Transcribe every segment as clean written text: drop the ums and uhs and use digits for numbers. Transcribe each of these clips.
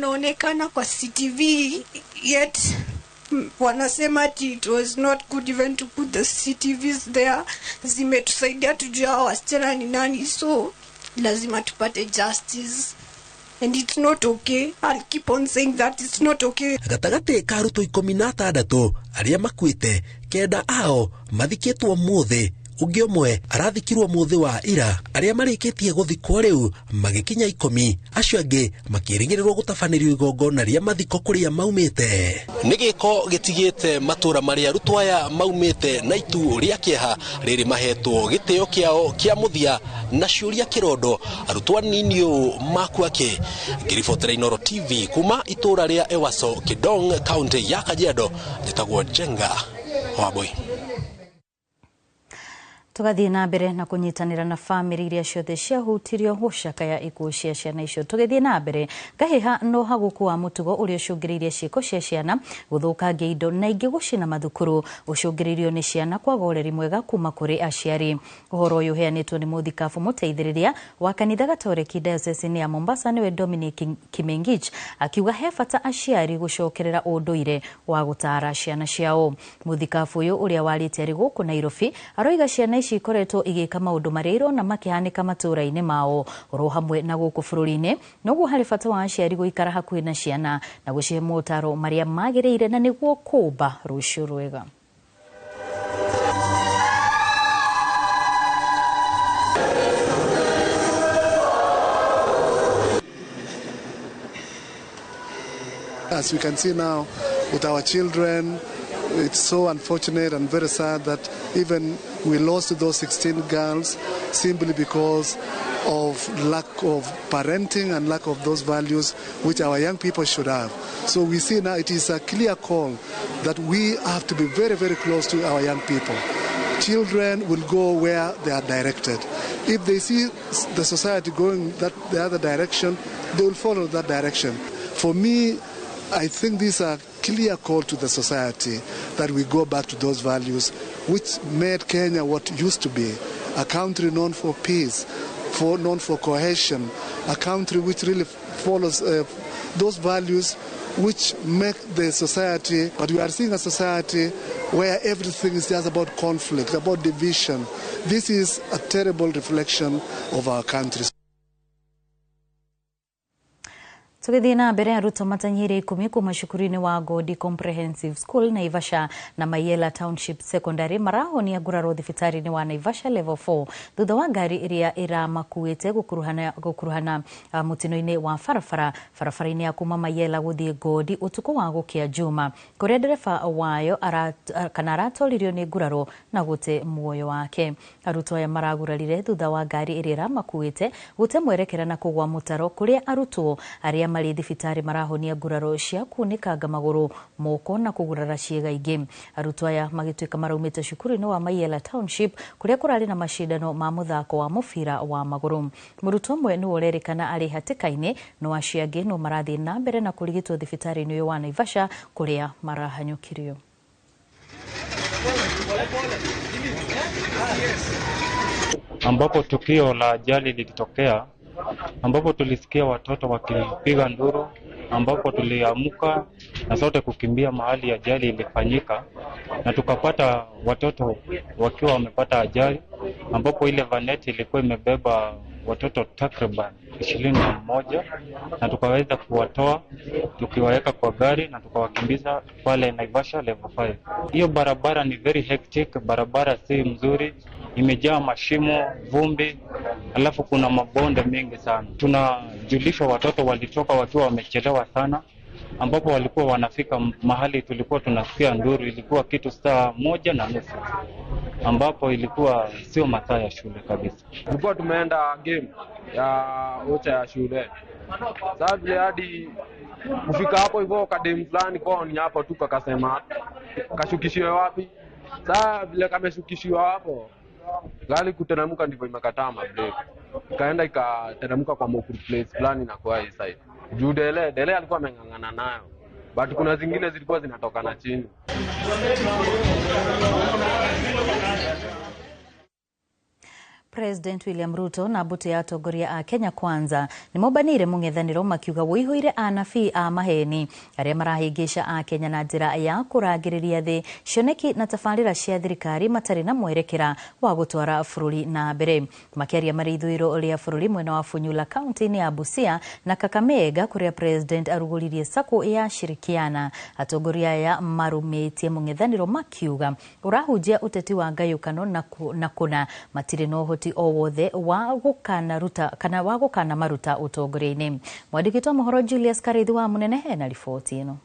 wanaonekana kwa CCTV, yet wanasema ati it was not good even to put the CCTVs there. Zimetusaidia tujue wasichana ni nani, so lazima tupate justice. And it's not okay. I'll keep on saying that it's not okay. Gatagate ka aruto 16 aria makuite kenda ao mathiketwo muthe ungi umwe arathikirwo muthe wa ira aria marikitie guthikwo riu magikinya 10 acio angi makirigirirwo gutafanirio igongona ria mathiko kuria maumite nigiko gitigite matura maria arutwo aya maumite na itu ria kieha riri mahetwo gitio kiao kia muthia na ciuria kirondo arutwo nini makwake ngiribotera Inooro TV kuma itura ria Ewaso Kidong county ya Kajiado njitagwo Jenga Waboi. Tugathie na mbere na kunyitanira na family iria ciothe ciahutirio gucakaya ikuo cia ciana icio. Tugathie na mbere gahiha no hagukuwa mutugo uria ucungiririe ciiko cia ciana guthukangia indo na ingi gucina mathukuru ucungiririo ni ciana kwaga ureri mwega kuma kuri aciari. Uhoro uyu heanitwo ni muthikabu muteithiriria wa kanitha Gatoreki diocese ya Mombasa niwe Dominic Kimengich akiuga he bata aciari gucokerera unduire wa gutara ciana ciao. Muthikabu uyu uria warite ari guku Nairobi aroiga ciana ikoretwo igika maundu mariro na makihanika matura-ini mao ro hamwe na guku bururi-ini noguo hari bata wa aciari guikara hakuhi na ciana na gucihe motaro maria magiriire na niguo kumba rucio rwega. As we can see now with our children, it's so unfortunate and very sad that even we lost those 16 girls simply because of lack of parenting and lack of those values which our young people should have. So we see now it is a clear call that we have to be very, very close to our young people. Children will go where they are directed. If they see the society going the other direction, they will follow that direction. For me, I think these are clear call to the society that we go back to those values which made Kenya what used to be, a country known for peace, known for cohesion, a country which really follows those values which make the society, but we are seeing a society where everything is just about conflict, about division. This is a terrible reflection of our country. Tugithie na mbere aruto matanyire 10 kuma cukuru-ini wa Godi Comprehensive School Naivasha na Mayela Township Secondary marahonia nguraro thibitari-ini wa Naivasha level 4 thutha wa ngari iria iramakuite gukuruhana mutino-ini wa barabara-ini ya kuma Mayela guthie Godi utuku wa gukia juma kuria dereva wayo aratoririo ni nguraro na gute muoyo wake. Aruto aya maragurarire thutha wa ngari iria iramakuite gute mwerekera na kugwa mutaro kuria aruto aria mari thibitari marahonia nguraro cia kunikanga maguru moko na kugurara ciega ingi. Aruto aya magituika maraumite cukuru-ini wa Mayela Township kuria kurari na mashindano ma muthako wa mufira wa maguru. Muruto mwe ni urerikana ari hatikaini no aciangi no marathie na mbere na kurigitwo thibitari-ini wa Naivasha kuria marahanyukirio. Ambapo tukio la ajali lilitokea, ambapo tulisikia watoto wakipiga nduru, ambapo tuliamuka na sote kukimbia mahali ajali ilifanyika, na tukapata watoto wakiwa wamepata ajali, ambapo ile vaneti ilikuwa imebeba watoto takriban 21 na tukaweza kuwatoa tukiwaweka kwa gari na tukawakimbiza pale Naivasha level 5. Hiyo barabara ni very hectic, barabara si mzuri, imejaa mashimo, vumbi, alafu kuna mabonde mengi sana. Tunajulishwa watoto walitoka wakiwa wamechelewa sana, ambapo walikuwa wanafika mahali tulikuwa tunasikia nduru ilikuwa kitu saa 1:30, ambapo ilikuwa sio masaa ya shule kabisa. Tulikuwa tumeenda game ya ocha ya shule. Sasa hadi kufika hapo hivyo kadem fulani kwa ni hapo tu kakasema kashukishiwe wapi. Sasa vile kameshukishiwa hapo gari kuteremka ndivyo imekataa break. Kaenda ikateremka kwa Mokuru place fulani na kwa hii side. Juu dele alikuwa amengangana nayo. But kuna zingine zilikuwa zinatoka na chini. President William Ruto na mbuto ya atongoria a Kenya Kwanza nimobanire mung'ethaniro makiuga wihuire anabii a maheni aria marahingisha a Kenya na njira ya kurangiriria thi cioneki na tabarira cia thirikari matari na mwerekera wa gutwara bururi na mbere. Makiaria mari ithwiro ria bururi mwena wa Funyula kaunti-ini ya Busia na Kakamega kuria President aruguririe sako ya shirikiana. Atongoria ya marumitie mung'ethaniro makiuga urahujia uteti wa ngayukano na kuna matire no hoti o wothe wa gukana maruta utongoria-ini. Mwandikitwo mohoro Julius Karithi wa Munenehe na riboti ino.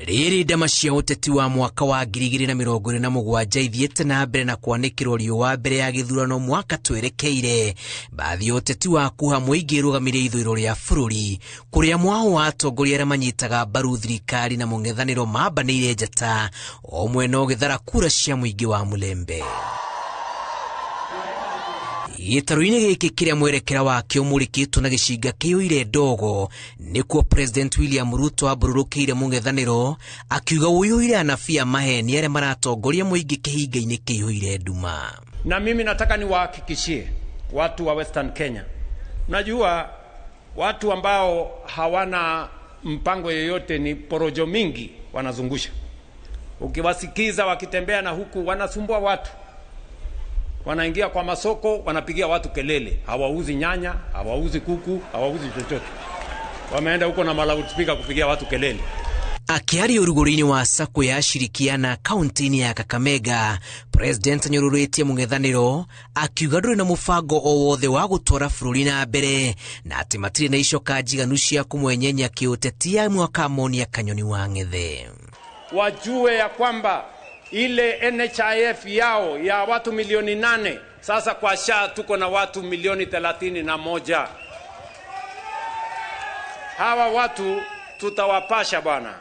Riri ndama cia uteti wa mwaka wa 2027 ithiete na mbere na kwanikirwo riũa mbere ya gĩthurano mwaka twerekeire. Baadhi uteti wa kuha muingi rugamire ithwiro ria bururi kuria mwao wa atongoria aria manyitaga mbaru thirikari na mung'ethaniro mabanĩire njata o mwena ũgĩthara kura cia muingi wa Mulembe. Gĩtarũ-inĩ gĩkĩ kĩrĩa mwerekera wakĩo mũrĩkĩtwo na gĩcinga kĩũire ndogo nĩkuo President William Ruto abururũkĩire mung'ethanĩro akiuga ũyũire anabii a maheni arĩa maratongoria mũingĩ kĩhinga-inĩ kĩihũire nduma. Na mimi nataka niwahakikishie watu wa Western Kenya, najua watu ambao hawana mpango yoyote ni porojo mingi wanazungusha. Ukiwasikiza wakitembea na huku wanasumbua watu, wanaingia kwa masoko wanapigia watu kelele, hawauzi nyanya, hawauzi kuku, hawauzi chochote. Wameenda huko na loudspeaker kupigia watu kelele. Akiaria uruguri-ini wa sako ya shirikiana kaunti-ini ya Kakamega, President anyũrũrĩtie mung'ethanĩro akiuga ndũrĩ na mũbango o wothe wa gũtwara bũrũri na mbere na atĩ matirĩ na icoka njiganu cia kũmwenyenya kĩũteti mwaka Monia Kanyoni wa Ng'ethe. Wajue ya kwamba ile NHIF yao ya watu milioni 8 sasa kwa SHA tuko na watu milioni 31. Hawa watu tutawapasha bwana,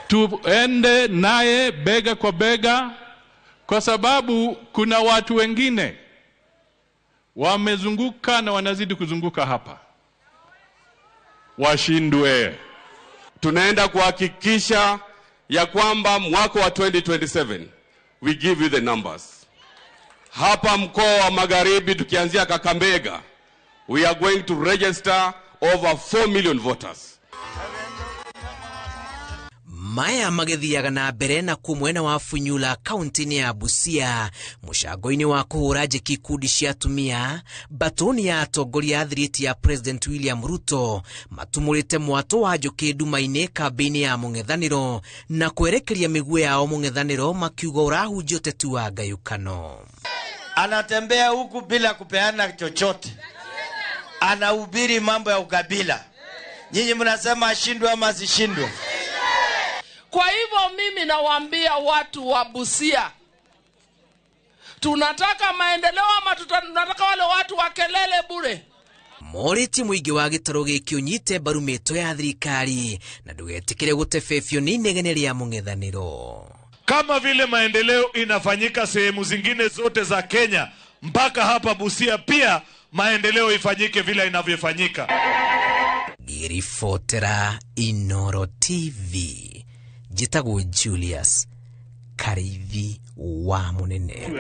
tuende naye bega kwa bega, kwa sababu kuna watu wengine wamezunguka na wanazidi kuzunguka hapa. Washindwe. Tunaenda kuhakikisha ya kwamba mwaka wa 2027 we give you the numbers. Hapa mkoa wa Magharibi tukianzia Kakamega, we are going to register over 4 million voters. Maya magithiaga na mbere na kumwena wa Funyula kaunti-ini ya Busia mushango-ini wa kuhura njeki ikundi cia atumia batoni ya atongoria a thiriti ya President William Ruto matumurite mwato wa njuki nduma-ini kambĩ-ini ya mung'ethanĩro na kwerekeria mĩguĩ yao mung'ethanĩro makiuga ũrahunjia ũteti wa ngayũkano. Anatembea huku bila kupeana chochote, anahubiri mambo ya ukabila. Nyinyi mnasema ashindwe ama asishindwe? Kwa hivyo mimi nawaambia watu wa Busia, tunataka maendeleo ama tunataka wale watu wa kelele bure? Moriti muingi wa gĩtarũ gĩkĩ ũnyite mbaru mĩto ya thirikari na ndũgetikire gũtebebio nĩ inegene rĩa mung'ethanĩro. Kama vile maendeleo inafanyika sehemu zingine zote za Kenya, mpaka hapa Busia pia maendeleo ifanyike vile inavyofanyika. Girifotera Inoro TV. Jitagwo Julius Karithi wa Munenehe.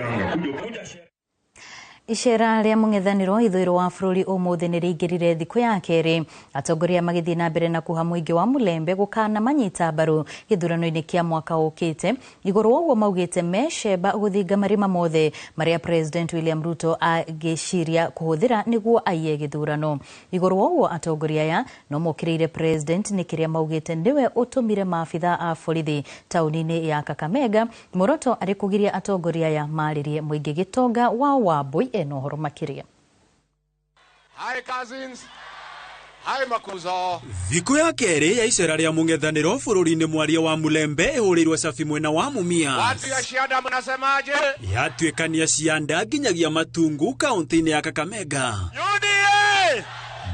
Icera ria mung'ethanĩro ithwĩro wa bũrũri ũmũthĩ nĩ rĩingĩrire thikũ ya kerĩ, atongoria magĩthiĩ na mbere na kuha mũingĩ wa Mulembe gũkana manyita mbaru gĩthurano-inĩ kĩa mwaka ũkĩte. Igũrũ wa ũguo maugĩte mecemba gũthinga marima mothe marĩa President William Ruto agĩciria kũhũthĩra nĩguo aiye gĩthurano. Igũrũ wa ũguo atongoria aya no mokĩrĩire President nĩ kĩrĩa maugĩte nĩwe ũtũmire maabitha a borithi taũni-inĩ ya Kakamega muoroto arĩ kũgiria atongoria aya marĩrie mũingĩ gĩtonga wa Wambui enohoro makiria. Hi cousins. Hi makuzo. Thikũ ya kerĩ ya icera rĩa mung'ethanĩro bũrũri-inĩ mwaria wa Mulembe ĩhũrĩirwo cabi mwena wa Mumias. Watu ya Cianda mnasemaje? Yatuĩkania Cianda nginyagia Matungu kaunti-inĩ ya Kakamega. UDA!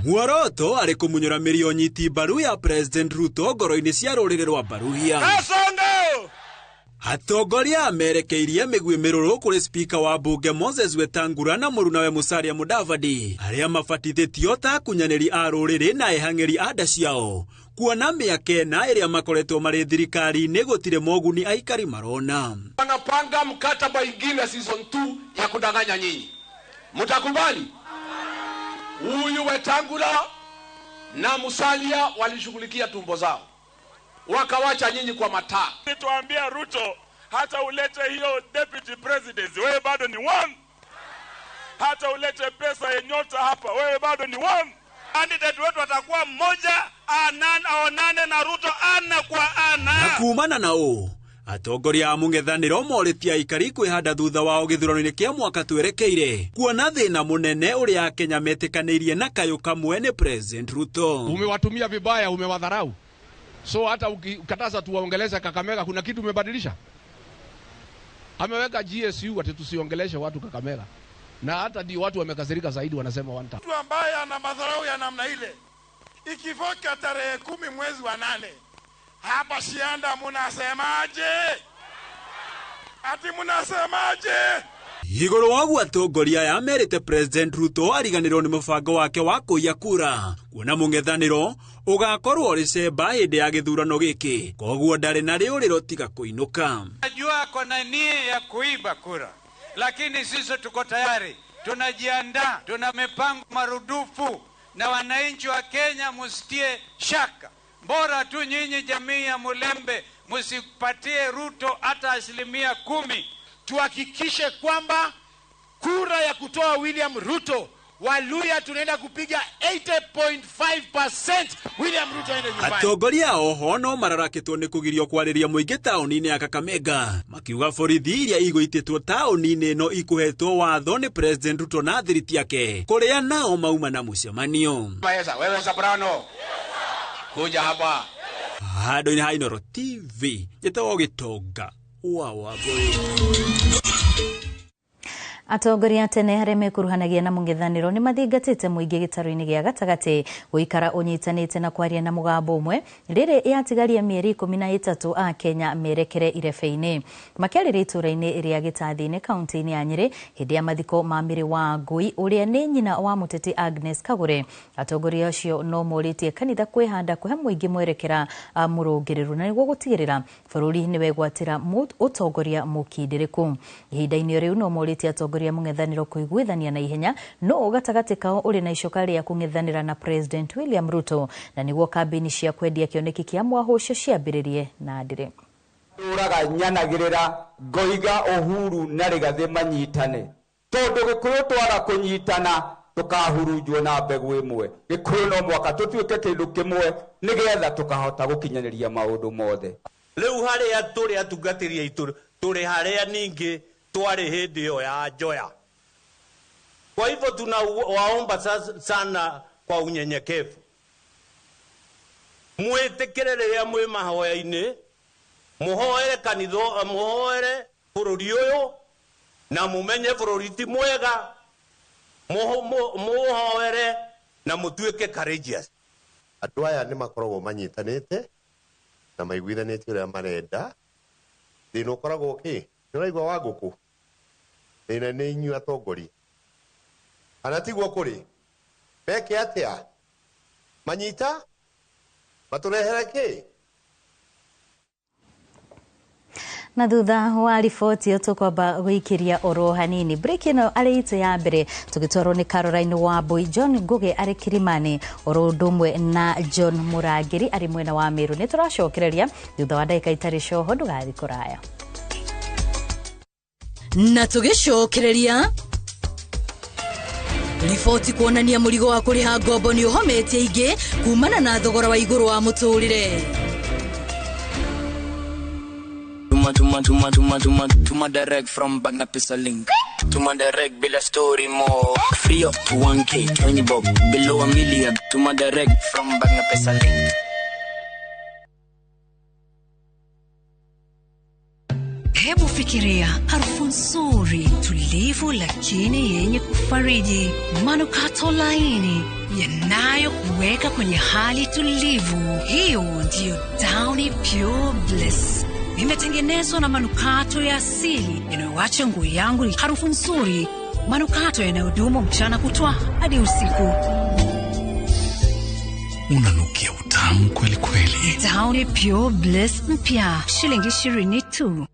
Muoroto arĩ kũmunyora mĩrio nyiti mbaru ya President Ruto ngoro-inĩ cia rũrĩrĩ rwa Baruhia. Kasongo! Atongoria merekeirie mĩguĩ mĩrũrũ kũrĩ spika wa mbunge Moses Wetangula na mũrunawe Musalia Mudavadi arĩa mabatithĩtio ta kunyanĩri a rũrĩrĩ na ehang'ĩri a nda ciao kuona mĩaka ĩna ĩrĩa makoretwo marĩ thirikari-inĩ gũtirĩ moguni aikari marona. Bwana tunapanga mkataba ingine season 2 ya kudanganya nyinyi. Mtakubali? Huyu Wetangula na Musalia walishughulikia tumbo zao, wakawacha nyinyi kwa mataa. Tuambia Ruto, hata ulete hiyo deputy president, wewe bado ni one. Hata ulete pesa yenyota hapa, wewe bado ni one. Candidate wetu atakuwa mmoja, aonane na Ruto ana kwa ana. Na kuumana nao atongoria a mung'ethaniro moritie aikari kwihanda thutha wao githurano-ini kia mwaka twerekeire kuona thina munene uria Kenya metikanirie na kayo kamwe ni President Ruto. Umewatumia vibaya, umewadharau. So hata ukikataza tuwaongeleze Kakamega, kuna kitu umebadilisha? Ameweka GSU ati tusiongeleshe watu Kakamega. Na hata ndio watu wamekasirika zaidi, wanasema one time. Mtu ambaye ana madharau ya namna ile, ikifika tarehe 10 mwezi wa 8, hapa Shianda munasemaje? Ati munasemaje? Iguru wagu atongoria ya merite President Ruto ariganirwo ni mubango wake wa kuiya kura, kuona mung'ethaniro ugakorwo ricemba hindi ya githurano giki, koguo ndari na riuriro tiga kuinuka. Najua kona nia ya kuiba kura, lakini sisi tuko tayari, tunajiandaa, tuna mipango marudufu, na wananchi wa Kenya msitie shaka. Bora tu nyinyi jamii ya Mulembe msipatie Ruto hata 10%. Tuhakikishe kwamba kura ya kutoa William Ruto, Waluya tunaenda kupiga 80.5%. William Ruto aende nyumbani. Atongoria oho no mararakitwo ni kugirio kwariria muingi tauni-ini ya Kakamega, makiuga borithi iria igwititwo tauni-ini no ikuhetwo watho ni President Ruto na thiriti yake, kuria nao mauma na mucemanio. Wewe Soprano, kuja hapa. Handu-ini ha Inooro TV, Gitau Gitonga wa Wambui. Atongoria tene haria mekuruhanagia na mung'ethaniro ni mathingatite muingi gitaro-ini gia gatagati guikara unyitanite na kwaria na mugambo umwe riri yatigaria mieri 13 a Kenya merekere irebe-ini makiarĩria itura-ini iria gitathi-ini kaunti-ini ya Nyeri hindi ya mathiko ma Mĩrĩ wa Ngui uria ni nyina wa muteti Agnes Kagure. Atongoria acio no moritie kanitha kwihanda kuhe muingi mwerekera murungiriru na niguo gutigirira bururi ni wegwatira utongoria mukindiriku. Ihinda-ini riu no moritie atongoria mung'ethaniro kuiguithania na ihenya no gatagati kao uri na icoka ria kung'ethanira na President William Ruto na niguo kambini cia kwendia kioneki kia mwahucio ciambiririe na ndire. Turaga nyanagirira ngoiga Uhuru na Rigathi manyitane tondu Gikuyu twara kunyitana tukahurunjwo na mbegu imwe. Gikuyu no mwaka tutuike kindu kimwe nigetha tukahota gukinyaniria maundu mothe. Riu haria turi atungatiria itu turi haria ningi twari hindi yo ya Njoya. Kwa hivyo tunawaomba sana kwa unyenyekevu, mwitikire riria mwi mahoya-ini, muhoere kanitho, muhoere bururi uyu na mumenye bururi ti mwega, muhoere na mutuike courageous. Andu aya ni makoragwo manyitanite na maiguithanite uria marenda. Thina ukoragwo ki niraigua wa nguku thina ni inyu atongori anatigwo kuri beke atia manyita maturehere ki. Na thutha wa riboti tukwamba guikiria oro hanini break ino ari itu ya mbere tugitwarwo ni Caroline Wambui, John Ngugi ari Kirimani, oro ndumwe na John Murangiri ari mwena wa Meru. Ni turacokereria thutha wa ndagika itari coho, ndugathi kuraya na tugicokereria riboti kuonania murigo wa kuriha ngombo ni uhometie ingi kumana na thogora wa iguru wa muturire. Tuma direct from Bagna Pesa Link. Tuma direct bila story more. Free up to 1K, 20 bob, below a million. Tuma direct from Bagna Pesa Link. Hebu fikiria harufu nzuri, tulivu lakini yenye kufariji, manukato laini yanayokuweka kwenye hali tulivu. Hiyo ndiyo Downy Pure Bliss. Imetengenezwa na manukato ya asili yanayoacha nguo yangu harufu nzuri, manukato yanayodumu mchana kutwa hadi usiku. Unanukia utamu kweli kweli. Downy Pure Bliss mpya, shilingi 20 tu.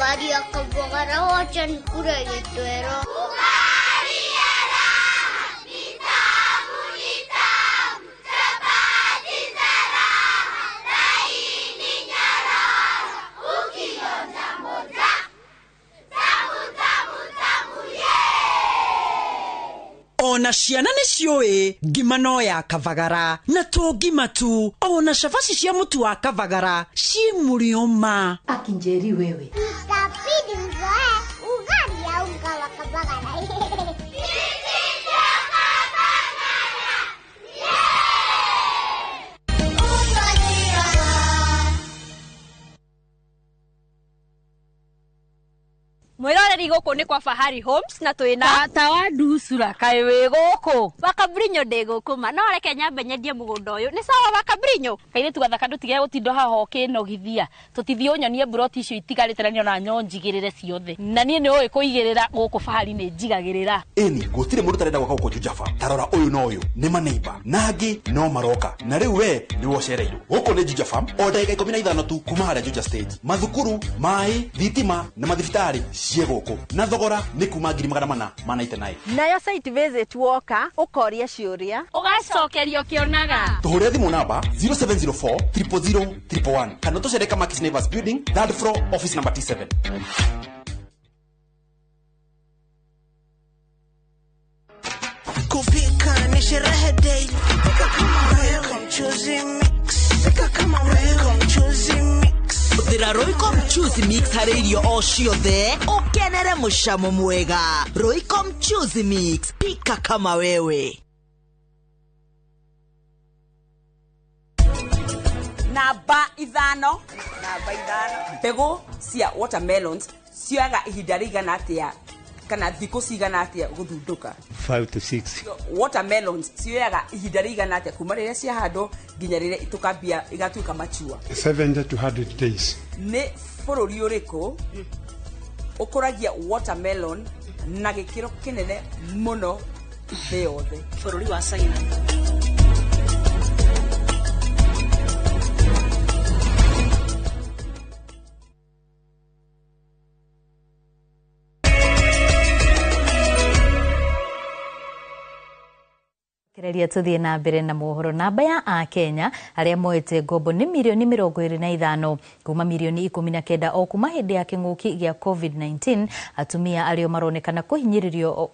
Sukari ya kabogara wacha nikule gitwero. Ona ciana nĩ ciũĩ ngima no ya Kavagara na to ngima tu, ona cabaci cia mũtu wa Kavagara ci mũrĩo ma. Akinjeri wewe itabidi mzoe ugali ya unga wa Kavagara. Mwiroreri guku ni kwa Fahari Homes na twina tata wa ndusura kai wi guku Wakabrinyo ndi guku ma no reke nyambe nyendie mugunda uyu ni sawa Wakabrinyo kaire tugathaka ndutige gutindo haho kinogithia tutithie unyonie broti icio itigarite na niona nyonjigirire ciothe na nie ni oi kuigirira guku Fahari ni njigagirira eni gutire mundu tarenda gwaka uko Jaffa tarora uyu no uyu ni maneiba nangi no maroka na riu we ni wocereirwo guku ni Jaffa o ndagika 15 tu kuma haria Juja stage mathukuru mai thitima na mathibitari ciegoko na thogora ni kuma 489 nayo site visit woka ukoria ciuria ugacokerio kionaga tuhure thimu namba 0704 000 111 kana tucereka Markis Nevers building 3rd floor office number T7. Kupika ni sherehe day, pika kama wewe mchuzi mix, pika kama wewe mchuzi mix. Uthira Royco mchuzi mix hari irio o ciothe ukenere mucamo mwega. Royco mchuzi mix, pika kama wewe. Namba ithano mbegu cia watermelons cioyaga ihinda rigana atia kana thikũ cigana atia guthunduka? 5 to 6. Watermelons cioyaga ihinda rigana atia kuma rĩrĩa ciahandwo nginya rĩrĩa itukambia igatuĩka machua? 70 to 100 days. Nĩ bũrũri ũrĩkũ ũkũragia watermelon na gĩkĩro kĩnene mũno thĩ yothe? Bũrũri wa China. Kireria tuthie na mbere na mohoro. Namba ya a Kenya aria moete ngombo ni milioni 25 kuma milioni 19 o kuma hindi ya king'uki gya COVID-19. Atumia ario maronekana kuhinyiririo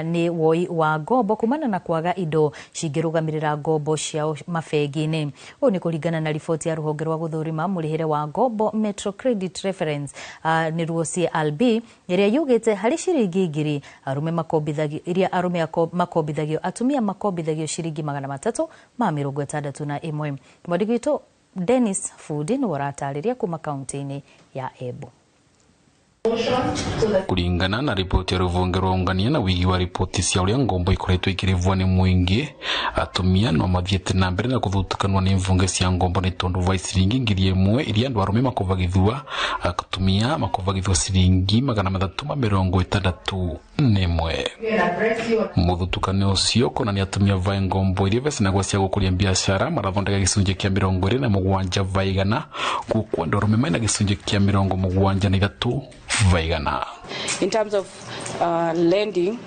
ni woi wa ngombo kumana na kwaga indo cingirugamirira ngombo ciao mabegi-ini. Uyu ni kuringana na riboti ya ruhonge rwa guthurima murihire wa ngombo Metro Credit Reference ni ruo CLB iria yugite hari ciringi ngiri arume makobithagio iria arume makobithagio atumia makobithagio ciringi 361. Mwandiki witũ Dennis Fudi ni waratariria kuma kaunti-ini ya Embu. Kulingana na ripoti ya ruvunge rwaungania na wigi wa ripoti cia uria ngombo ikoretwo ikirivwa ni mwingi, atumia no mathiete na mbere na kuthutukanwa ni mvunge cia ngombo ni tondu va ciringi ngiri 1 iria andu arume makovagithua atumia makovagithua ciringi 361. Muthutukano ucio konani atumia va ngombo iria vecinagwa cia gukuria biashara marathondeka gicunjĩ kia 27 vaigana guku andu arume maina gicunjĩ kia 73 vaigana. In terms of lending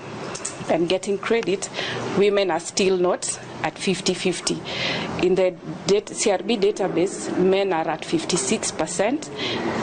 and getting credit, women are still not at 50-50. In the CRB database, men are at 56%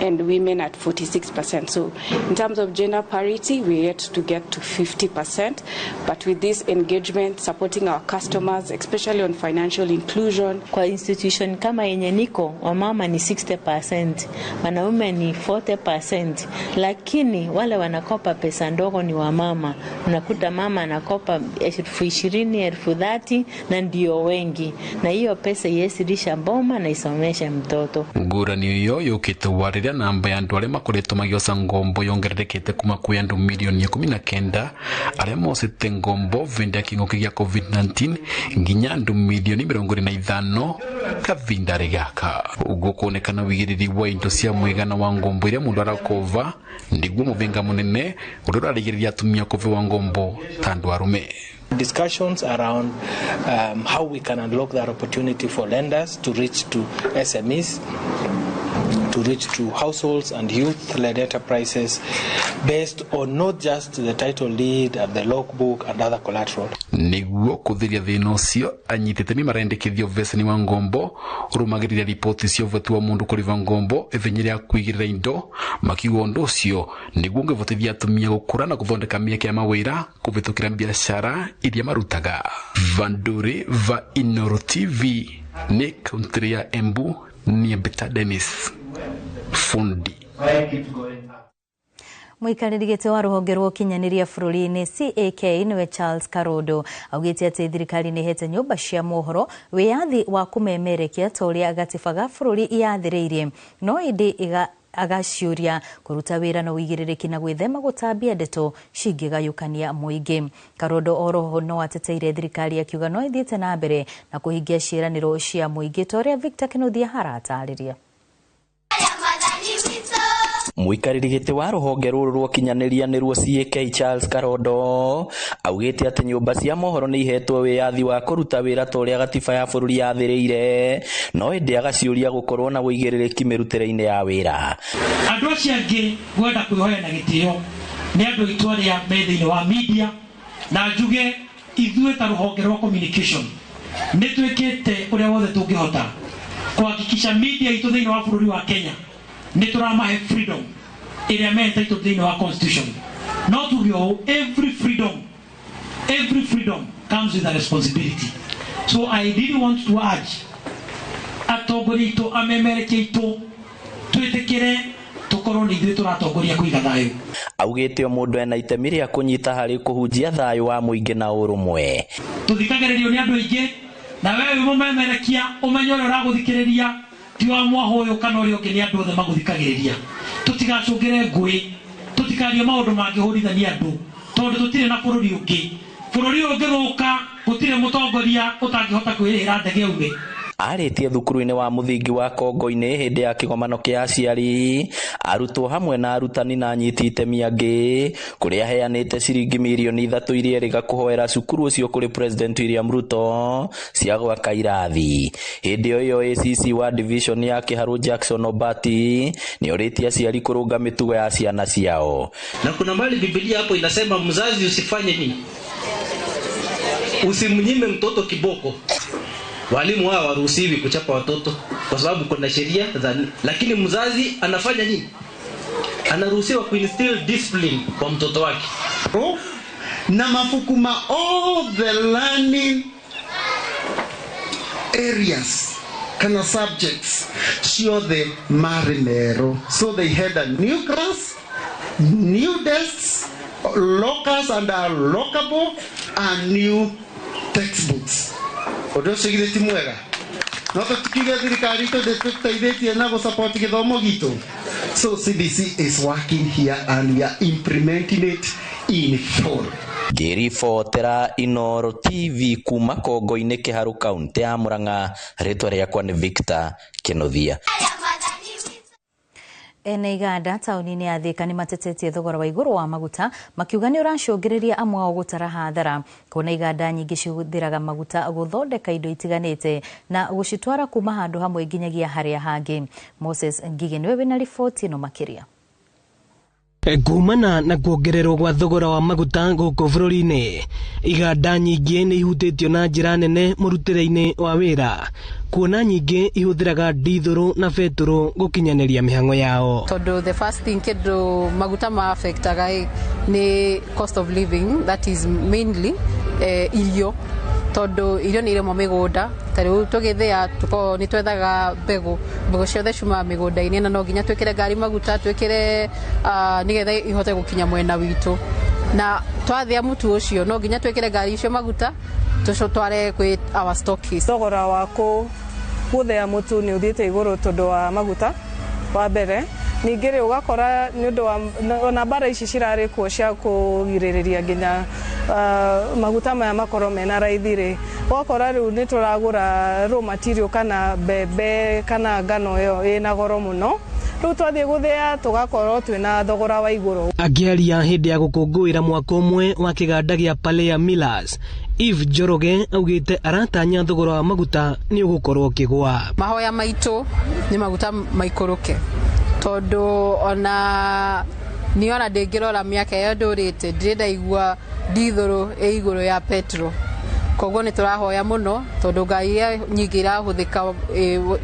and women at 46%. So in terms of gender parity, we're yet to get to 50%. But with this engagement, supporting our customers, especially on financial inclusion. Kwa institution kama yenye niko, wamama ni 60%, wanaume ni 40%. Lakini wale wanakopa pesa ndogo ni wamama. Unakuta mama anakopa 20,000, 30,000 na ndio wengi. Na hiyo pesa yesirisha mboma na isomesha mtoto. Ngurani hiyo yukite wariria namba ya andu aria makoretwo magioca ngombo yongererekete kuma kwi andu milioni 19 aria mocete ngombo vindi ya king'uki gya COVID-19 nginya andu milioni 25 kavindari gaka. Uguo kuonekana wigiriri wa indo cia mwigana wa ngombo iria mundu arakova ndiguo muvinga munene uria urarigiriria atumia kuviwa ngombo tandu arume. Discussions around how we can unlock that opportunity for lenders to reach to SMEs to reach to households and youth-led enterprises based on not just the title deed and the logbook and other collateral. Niguo kuthiria thina ucio anyitite mi marendekithio vesani wa ngombo urumagirira ripoti cio vetu wa mundu kuriva ngombo ithinyire ya kuigirira indo makiuga undu ucio niguo ngivotithia atumia gukura na kuthondeka mieke ya mawira kuvitukira biashara iria marutaga. Vanduri va Inoro TV ni country ya Embu ni Beta Dennis fundi. Muikarĩrĩgĩte wa rũhonge rwa ũkinyanĩria bũrũri-inĩ CAK niwe Charles Karondo augĩte atĩ thirikari nĩ hete nyũmba cia mohoro wĩyathi wa kũmemerekia ta ũrĩa gatiba ga bũrũri yathĩrĩirie no ĩndĩ agaciũria kũruta wĩra na ũigĩrĩrĩki na gwĩthema gũtambia ndeto cingĩgayũkania mũingĩ. Karondo oroho no ateteire thirikari akiuga no ĩthiĩte na mbere na kũhingia ciĩranĩro cia mũingĩ ta ũrĩa Victor Kĩnuthia aratarĩria. Muikarĩrĩgĩte wa rũhonge rũrũ rwa ũkinyanĩria nĩruo CAK Charles Karondo augĩte atĩ nyũmba cia mohoro nĩ ihetwo wĩyathi wa kũruta wĩra ta ũrĩa gatiba ya bũrũri yathĩrĩire no ĩndĩ agaciũria gũkorwo na ũigĩrĩrĩki mĩrutĩre-inĩ ya wĩra. Andũ acio angĩ gwenda kwĩhoya na gĩtĩo nĩ andũ aitũ arĩa me thĩinĩ wa media na njuge ithuĩ ta rũhonge rwa communication nĩ twĩkĩte ũrĩa wothe tũngĩhota kuhakikisha media itũ thĩinĩ wa bũrũri wa Kenya nĩ tũramahe freedom ĩrĩa mehetwo thĩinĩ wa constitution. Not to every freedom comes with a responsibility. So I really want to urge atongoria itũ amemerekia itũ twĩtĩkĩre tukorwo nĩ ithuĩ tũratongoria kũiga thayũ. Augĩte o mũndũ ena itemi rĩa kũnyita harĩ kũhunjia thayũ wa mũingĩ na ũrũmwe. Tũthikagĩrĩrio nĩ andũ aingĩ na wewe mũmemerekia ũmenye ũrĩa ũragũthikĩrĩria ti wa mwahoyo kana ũrĩa ũngĩ nĩ andũ othe magũthikagĩrĩria. Tutigacũngĩre ngũĩ tutikarie maũndũ mangĩhũrithania andũ tondũ tũtirĩ na bũrũri ũngĩ. Bũrũri ũngĩthũka gũtirĩ mũtongoria ũtangĩhota kwĩrĩhĩra ndege ume. Arĩtie thukuru-inĩ wa mũthingi wa Kongo-inĩ hĩndĩ ya kĩgomano kĩa aciari arutwo hamwe na arutani na anyiti itemi angĩ kũrĩa aheanĩte ciringi mirioni 3 iria erĩga kũhoera cukuru ũcio kũrĩ President William Ruto cia gwaka irathi. Hĩndĩ ĩyo ACC wa division ya Kiharu Jackson Obati nĩ orĩtie aciari kũrũnga mĩtugo ya ciana ciao. Na kuna mali Biblia hapo inasema mzazi usifanye nini? Usimnyime mtoto kiboko. Walimu wao hawaruhusiwi kuchapa watoto kwa sababu kuna sheria lakini mzazi anafanya nini? Anaruhusiwa kuinstill discipline kwa mtoto wake. Na mafukuma all the learning areas kana subjects sio the marinero. So they had a new class, new desks, lockers and lockable and new textbooks. Odo sigire timwega no tukiga thirikari to tũteithĩtie na support gĩthomo gitu. So CBC is working here and we are implementing it in full. Ngĩribotera Inoro TV kuma Kongo-inĩ Kiharu kaunti ya Murang'a, rĩtwa rĩakwa nĩ Victor Kĩnuthia. Ene Iganda taũni-inĩ ya Thika nĩ matetetie thogora wa igũrũ wa maguta makiuga nĩ ũracũngĩrĩria amwe ao gũtara hathara kuona iganda nyingĩ cihũthĩraga maguta gũthondeka indo itiganĩte na gũcitwara kuma handũ hamwe nginyagia harĩa hangĩ. Moses Ngige nĩwe wĩna riboti ĩno makĩria. Kumana na kuongererwo gwa thogora wa maguta gũkũ bũrũri-inĩ, iganda nyingĩ nĩ ihutĩtio na njĩra nene mũrutĩre-inĩ wa wĩra, kuona nyingĩ ihũthĩraga dithũrũ na betũrũ gũkinyanĩria mĩhang'o yao. Tondũ the first thing kĩndũ maguta ma affectaga nĩ cost of living, that is mainly irio, tondũ irio nĩ irĩmwo mĩgũnda. Tarĩu tũgĩthĩa nĩ twethaga mbegũ ciothe ciumaga mĩgũnda-inĩ na no nginya twĩkĩre ngari maguta twĩkĩre nĩgetha ihote gũkinya mwena witũ, na twathĩa mũtu ũcio no nginya twĩkĩre ngari icio maguta tũcotware kwĩ our stockists. Thogora wa gũthĩa mũtu nĩ ũthiĩte igũrũ tondũ wa maguta wa mbere. Ningĩ rĩ ũgakora nĩ ũndũ wa ona mbara ici cirarĩ kuo cia kũgirĩrĩria nginya maguta maya makorwo mena raithi rĩ, ũgakora rĩu nĩ tũragũra raw material kana mbembe kana ngano ĩyo ĩna goro mũno, rĩu twathiĩ gũthĩa tũgakorwo twĩna thogora wa igũrũ. Akĩaria hĩndĩ ya gũkũngũĩra mwaka ũmwe wa kĩganda gĩa Palea Millers, Eve Njoroge augĩte aratanya thogora wa maguta nĩ ũgũkorwo ũkĩgũa. Mahoya maitũ nĩ maguta maikũrũke tondu ona niona ndingirora miaka iyo ndurite ndirenda igua ndithuru iguru ya petro koguo ni turahoya muno tondu ngai nyingi irahuthika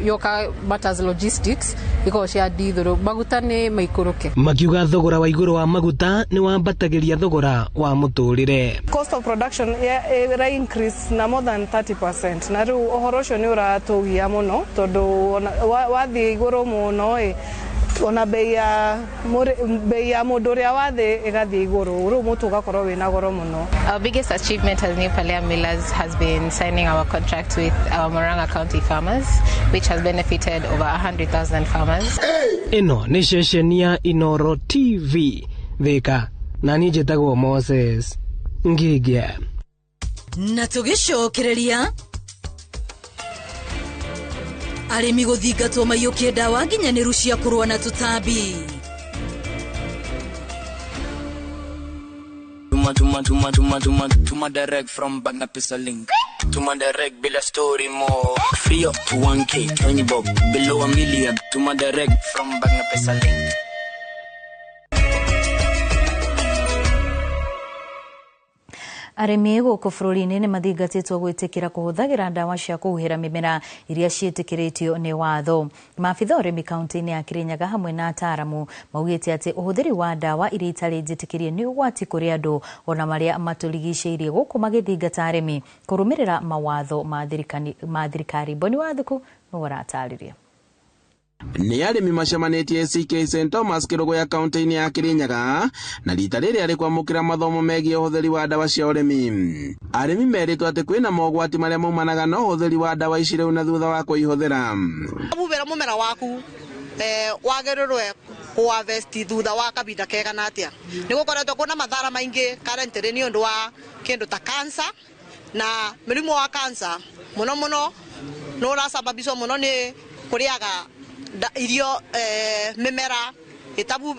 yoka matters logistics iko cia ndithuru maguta ni maikuruke makiuga thogora wa iguru wa maguta ni wambatagiria thogora wa muturire. Cost of production ira increase na more than 30%. Na riu ohoro ucio ni uratugia muno tondu wathi iguru muno ona bei ya mundu uria wathi igathi iguru riu mutu ugakorwo wina goro muno. Our biggest achievement as New Palea Millers has been signing our contract with our Murang'a County farmers, which has benefited over 100,000 farmers. Ino ni ceceni ya Inoro TV Thika na ni njitagwo Moses Ngigia na tugicokereria arimi guthingatwo maiyukie ndawa nginyaniru cia kurwa na tutambi. Tuma direct from Bagna Pisa Link. Tuma direct bila story more. Free up to 1K, 20 bob, below $1 million. Tuma direct from Bagna Pisa Link. Arimi guku bururi-ini ni mathingatitwo gwitikira kuhuthagira ndawa cia kuhuhira mimera iria ciitikiritio ni watho. Maabitha urimi kaunti-ini ya Kirinyaga hamwe na ataramu maugite ati uhuthiri wa ndawa iria itari njitikirie ni ugwati kuri andu ona maria maturigiceirie guku magithingata arimi kurumirira mawatho ma thirikari. Boni Wathuku no waratariria. Ni arimi macemanitie CK St Thomas Kirogo ya kaunti-ini ya Kirinyaga na rita riri ari kwamukira mathomo megie uhuthiri wa ndawa cia urimi. Arimi meritwo ati kwina mogwati maria maumanaga na uhuthiri wa ndawa ici riu na thutha wa kuihuthira. Abubera mumera waku wagerirwe kuharvest thutha wa kabinda kega na atia ni gukoretwo kuna mathara maingi currently ni undu wa kindu ta cancer na mirimu wa cancer muno no rasababisho muno ni kuriaga irio mimera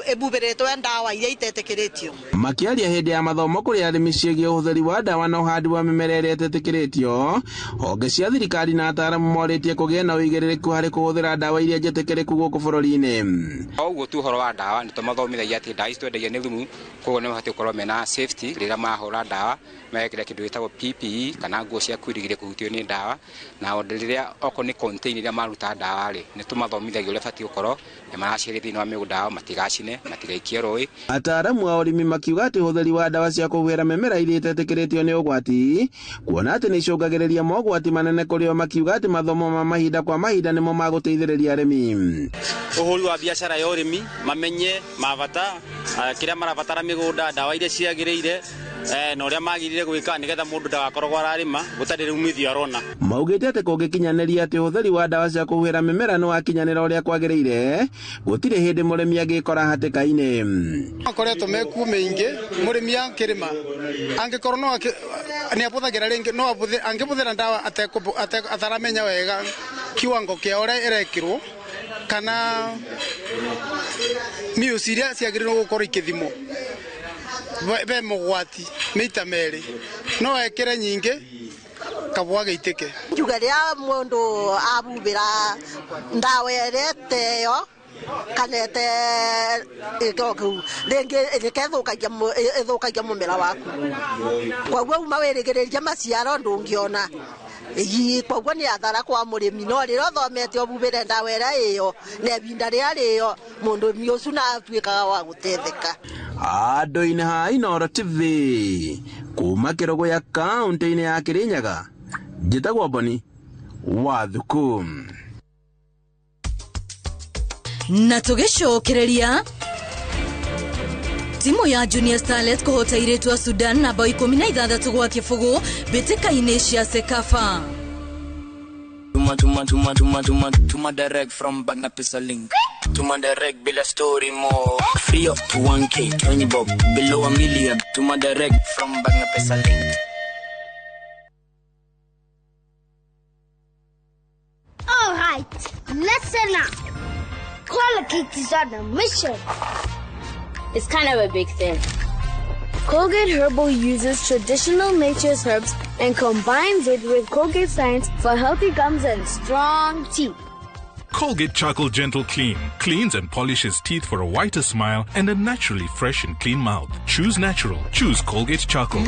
ebuberetwo ndawa iria itetekeretio. Makiaria hindi ya mathomo kuri arimi ciĩgiĩ uhuthiri wa ndawa na uhandi wa mimera iria itetekeretio, honge cia thirikari na ataramu moritie kugia na uigĩrĩrĩku harĩ kuhuthira ndawa iria njĩtĩkĩrĩku gũkũ bũrũri-inĩ. Oguo tu horo wa ndawa ni tumathomithagia ati ndawa ici twendagia nĩ thumu, koguo nĩ mabatie gũkorwo mena safety rĩrĩa mahũra ndawa, mekĩra kĩndũ gĩtagwo PPE kana nguo cia kwĩrigĩrĩria kũhutio nĩ ndawa, na rĩrĩa oko nĩ contain iria maruta ndawa rĩ nĩ tumathomithagia ũrĩa batie gũkorwo nĩ maracirĩ thĩinĩ wa mĩgũnda matigacine matigaikie rũĩ. Ataramu a ũrĩmi makiuga atĩ ũhũthĩri wa ndawa cia kũhuhĩra mĩmera iria itetĩkĩrĩtio nĩ ũgwati, kuona atĩ nĩ icũngagĩrĩria mogwati manene kũrĩ o, makiuga atĩ mathomo ma mahinda kwa mahinda nĩmo magũteithĩrĩria arĩmi. Ũhũri wa biacara ya ũrĩmi mamenye mabata kĩrĩa marabatara mĩgũnda, ndawa iria ciagĩrĩire na ũrĩa magĩrĩire gwĩka nĩgetha mũndũ ndagakorwo ararĩma gũtarĩ umithio arona. Maugĩte atĩ kũngĩkinyanĩria atĩ ũhũthĩri wa ndawa cia kũhuhĩra mĩmera nĩ wakinyanĩra ũrĩa kwagĩrĩire, gũtirĩ hĩndĩ mũrĩmi angĩkora hatĩka-inĩ. Akoretwo mekuo mĩingĩ mũrĩmi akĩrĩma angĩkorwo no nĩ abũthagĩra rĩngĩ no angĩbũthĩra ndawa ataramenya wega kiwango kĩa ũrĩa ĩrekĩrwo kana mĩuci iria ciagĩrĩirwo gũkorwo ikĩthimwo be mogwati mita merĩ no ekĩre nyingĩ kabwa gĩitĩke. Njuga rĩa mũndũ abubĩra ndawa ĩreteyo kanete ĩthũkagia mũmera waku, koguo uma wĩrĩgĩrĩria maciaro ndũngĩona. Koguo nĩ athara kwa mũrĩmi, no rĩrĩa ũthomete ũbubĩre ndawa ĩrĩa ĩyo na ibinda rĩrĩa rĩyo mũndũ ũcio na atuĩkaga wa gũteithĩka. Andũ-inĩ ha Inoro TV kuma Kirogo ya kaunti-inĩ ya Kirinyaga, njĩtagwo Boni Wathuku. Na tugicokereria timu ya Junior Starlet kuhota iretu a Sudan na bao 16 gwa kĩbũgũ mbĩtĩka-inĩ cia Sekafa. Tuma direct from Bagna Pisa Link. Tuma direct bila story more. Free up to 1K, 20 bob, below $1 million. Tuma direct from Bagna Pisa Link. All right, listen up. Colgate is on a mission. It's kind of a big thing. Colgate Herbal uses traditional nature's herbs and combines it with Colgate science for healthy gums and strong teeth. Colgate Charcoal Gentle Clean cleans and polishes teeth for a whiter smile and a naturally fresh and clean mouth. Choose natural. Choose Colgate Charcoal.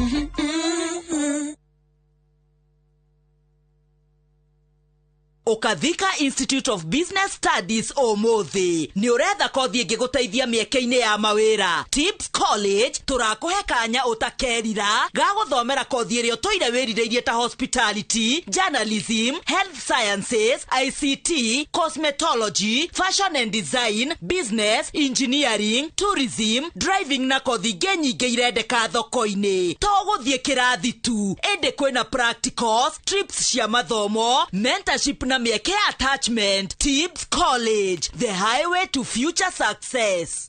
Okathika Institute of Business Studies Omothi ni uretha kothi ingiguteithia mieke-ini ya mawira. Tips College turakuhe kanya utakerira ga guthomera kothi iria toire wirireirie ta hospitality, journalism, health sciences, ICT, cosmetology, fashion and design, business, engineering, tourism, driving na kothi nyingĩ irendeka thoko-ini. To guthie kirathi tu, ende kwina practicals, trips cia mathomo, mentorship na mieke attachment. Tips College, the highway to future success.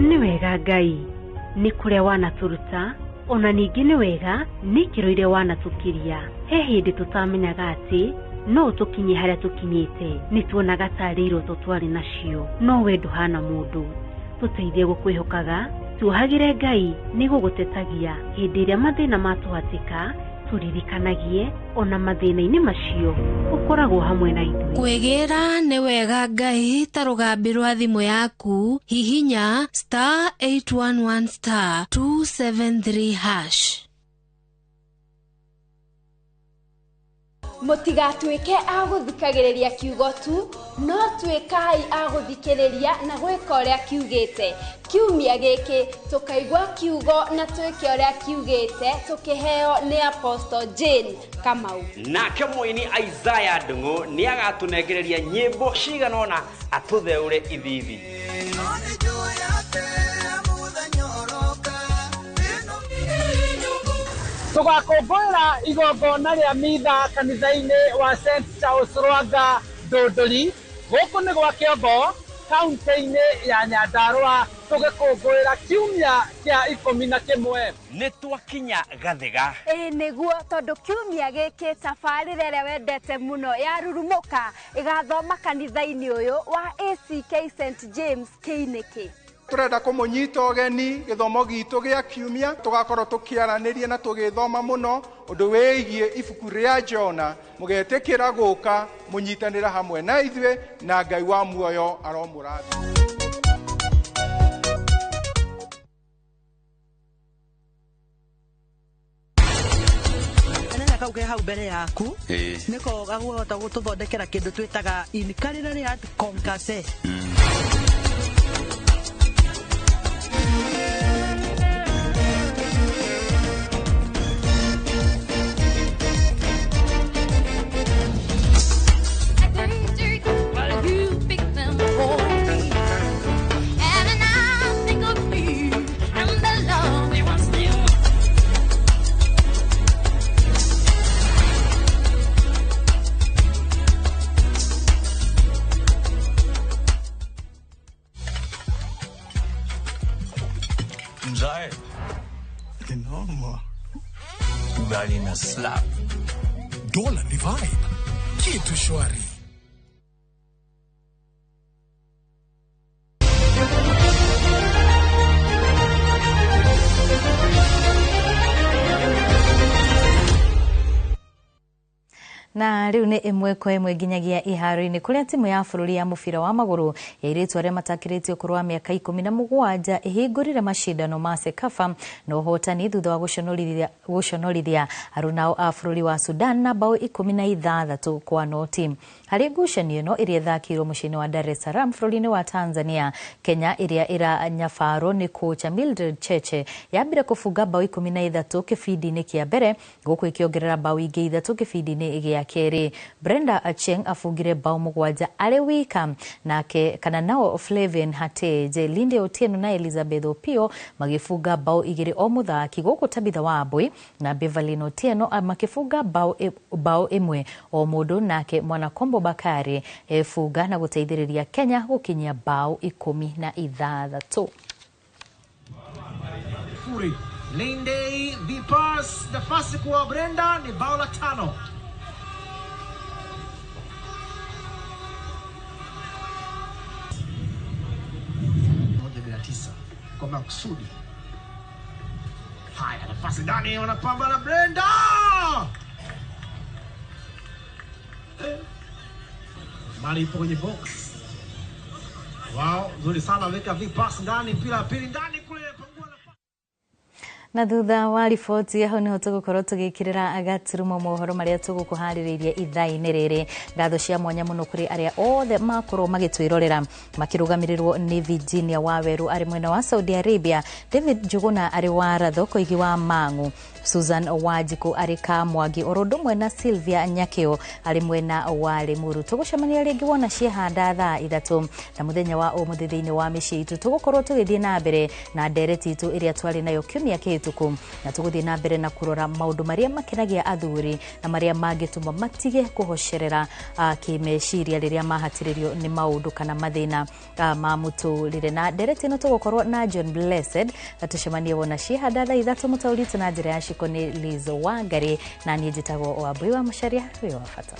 Ni wega Ngai ni kuria wanaturuta, ona ningi ni wega ni kiroire wanatukiria. He hindi tutamenyaga ati no tukinye haria tukinyite, ni tuonaga tariro tutwari nacio, no we nduhana mundu. Tuteithie gukwihokaga, tuhagire Ngai ni gugutetagia hindi iria mathina matuhatika, turirikanagie ona mathina-ini macio ukoragwo hamwe na ithuĩ. Kwegera ni wega Ngai ta rugambi rwa thimu yaku hihinya *811*273#. Mutigatuike aguthikagiriria kiugo tu, no tuikai aguthikiriria na gwika uria kiugite. Kiumia giki tukaigwa kiugo na twike uria kiugite, tukiheo ni Apostle Jane Kamau. Nake muini Isaiah Ndungu ni agatunengereria nyimbo ciganona atutheure ithithi. Tugakũngũĩra igongona rĩa mitha kanitha-inĩ wa St. Charles Rwanga Ndũndũri gũkũ nĩ gwa Kĩongo kaunti-inĩ ya Nyandarua, tũgĩkũngũĩra kiumia kĩa 11. Nĩ twakinya Gathiga. Nĩguo tondũ kiumia gĩkĩ tabarĩra ĩrĩa wendete mũno ya Rurumuka ĩgathoma kanitha-inĩ ũyũ wa ACK St. James Kĩinĩkĩ. Turenda kumunyita ogeni githomo gitu gia kiumia, tugakorwo tukiaraniria na tugithoma muno undu wigie ibuku ria Jona, mugetikira guka munyitanira hamwe na ithwe na Ngai wa muoyo aromurathi. Kauge hau mbere yaku niko gaguhota gututhondekera kindu twitaga incarnate art concase. Mzae ni normal, ugali na slap, dola ni vibe, kitu shwari. Na riu ni imwe kwa imwe nginyagia iharo-ini kuria timu ya bururi ya mubira wa maguru yairitu aria matakiritio kurwa miaka 17 ihingurire mashindano ma Sekafa na uhotani thutha wa guconorithia arunao a bururi wa Sudan na bao 16 kwa noti. Hari ngucanio ino iria thakirwo muciini wa Dar es Salaam bururi-ini wa Tanzania, Kenya iria iranyabaro ni kocha Mildred Cheche yambire kufunga bao 13 kibindi-ini kia mbere guku ikiongerera bao ingi 3 kibindi-ini gia keri. Brenda Acheng afungire bao 7 ari wika, nake kana nao Flavian Hateje, Linde Otieno na Elizabeth Opio magifunga bao 2 o muthaki, guku Tabitha Wambui na Beverly Otieno makifunga bao 1 o mundu, nake Mwanakombo Bakari funga na guteithiriria Kenya gukinyia bao 16. Linde the pass, nafasi kwa Brenda ni bao la 5. Kwa makusudi. Haya, nafasi ndani, wanapamba na Brenda. Mali ipo kwenye box. Wow, nzuri sana, weka vipas ndani, mpira pili ndani kule. Na thutha wa riboti aho niho tugukorwo tugikirira agaturumo mohoro maria tugukuhaririria ithaa-ini riri. Ngatho cia mwanya muno kuri aria othe makorwo magitwirorera makirugamirirwo ni Virginia Waweru ari mwena wa Saudi Arabia, David Njuguna ari wa Ratho Koigi wa Mangu, Susan Wajiko ari Kamwangi, Orodumwe na Sylvia Nyakeo ari mwena wa Limuru. Tugucemania ringi wona ciehanda thaa 3 na muthenya wa umuthi thiini wa micii itu tugukorwo tugithie na mbere na ndereti itu iria twari nayo kiumia kihituku, na tuguthie na mbere na kurora maundu maria makenagia athuri na maria mangituma matige kuhocerera kimeciria riria mahatiririo ni maundu kana mathina ma muturire. Na ndereti ino tugukorwo na John Blessed, tucemanie wona ciehanda thaa 3 mutauritu na njira ya ni Lizo Wangari na niĩ njĩtagwo Wambui wa Mũcaria wĩ wa bata.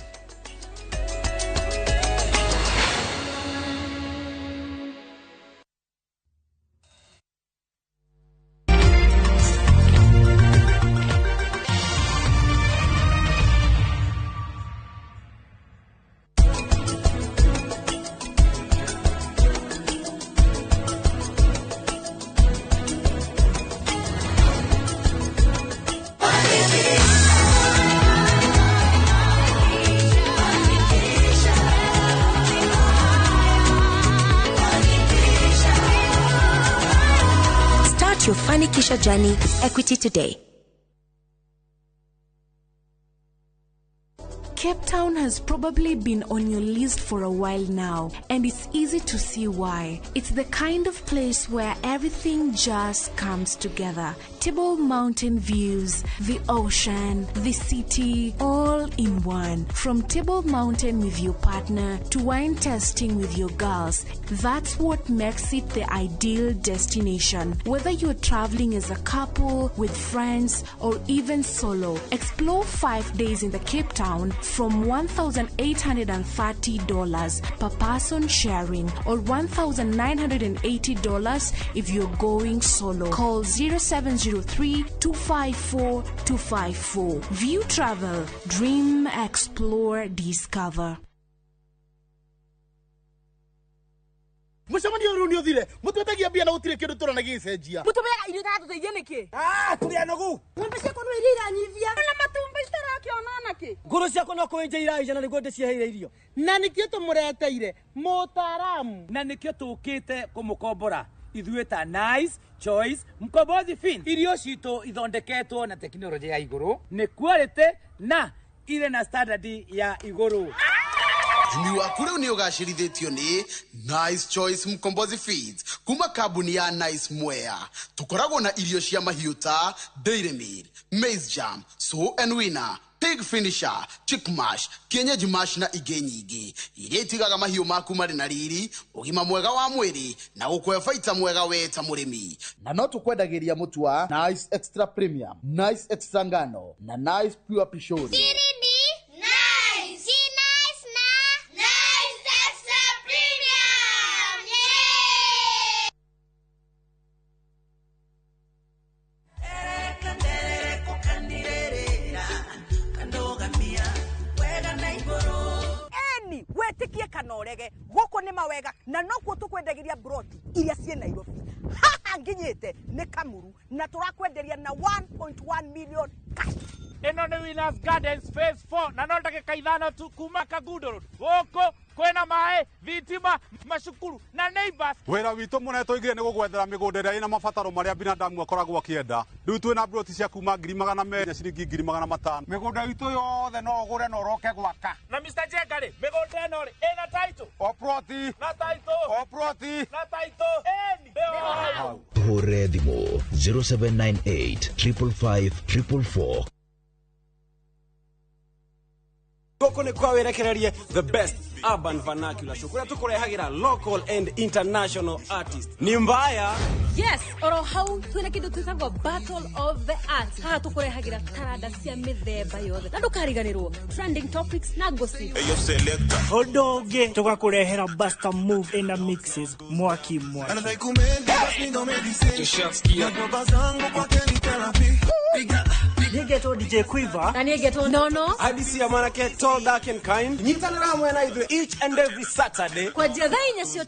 Your Fanikisha journey with Equity today. Cape Town has probably been on your list for a while now, and it's easy to see why. It's the kind of place where everything just comes together. Table Mountain views, the ocean, the city, all in one. From Table Mountain with your partner to wine testing with your girls, that's what makes it the ideal destination. Whether you're traveling as a couple, with friends, or even solo, explore 5 days in the Cape Town from $1,830 per person sharing, or $1,980 if you're going solo. Call 0703-254-254. View Travel. Dream, explore, discover. Mucemania uru ni uthire mutwetagia bia na gutire kindu turona gicenjia mutubega irio tatu teithie niki turia nogu ngombe ciakwa no irira nyithia na matumba itarakionana ki nguru ciakwa no kuenja iraija na niguo ndicieheire irio na nikio tumureteire mutaramu na nikio tukite kumukombora ithuĩ ta Nice Choice Mkombozi Fin. Irio citũ ithondeketwo na teknolojia ya iguru, ni quality na ile na standard ya iguru. Ni wakure ni ugashirithitio ni Nice Choice Mkombozi Feeds kuma kabuni ya Nice Mwea. Tukoragwo na irio cia mahiũ ta Dairy Meal, Maize Jam, So and Winner, Pig Finisher, Chick Mash, Kienyeji Mash na ingĩ nyingĩ iria itigaga mahiũ maku marĩ na riri, ũgima mwega wa mwĩrĩ na gũkũhe baita mwega we ta mũrĩmi. Na no tukwendagĩria mũtu wa Nice Extra Premium, Nice Extra Ngano na Nice Pure Pishori. Wetikie kanorege goko ni mawega na nokuo tukwendagiria broti iria cie Nairobi haha nginyite ni Kamuru na turakwenderia na 1.1 million cash. Eno ni Winners Gardens Phase 4 na no ndagika ithano tu kuma Kagundo Road goko kwena mae vitima mashukuru na neighbors. Wera witũ mũnetoigire nĩ gũgwethera mĩgũnda ĩrĩa ĩna mabataro marĩa binadamu akoragwo akĩenda. Rĩu twĩna broti cia kuma 200,000 ciringi 500,000. Mĩgũnda itũ yothe no ũgũre na ũroke gwaka. Na Mr. Jengari mĩgũnda ĩno rĩ ĩna title o proti na title o proti na title eni hore thimo 0798 555 444. Goko ni kwa werekererie the best urban vernacular show kuria tukurehagira local and international artists. Ni mbaya? Yes, oro hau twina kindu twitagwo Battle of the Arts. Ha tukurehagira taranda cia mithemba yothe. Na ndukariganirwo trending topics na gossip. Eyo selector. Odoge tukakurehera Buster Move in the mixes mwaki. Nigeto DJ Quiver. Na nigeto Nono. Hadisi ya manake tall, dark and kind. Nyitanira hamwe na idwe each and every Saturday. Kwa jadha inyasio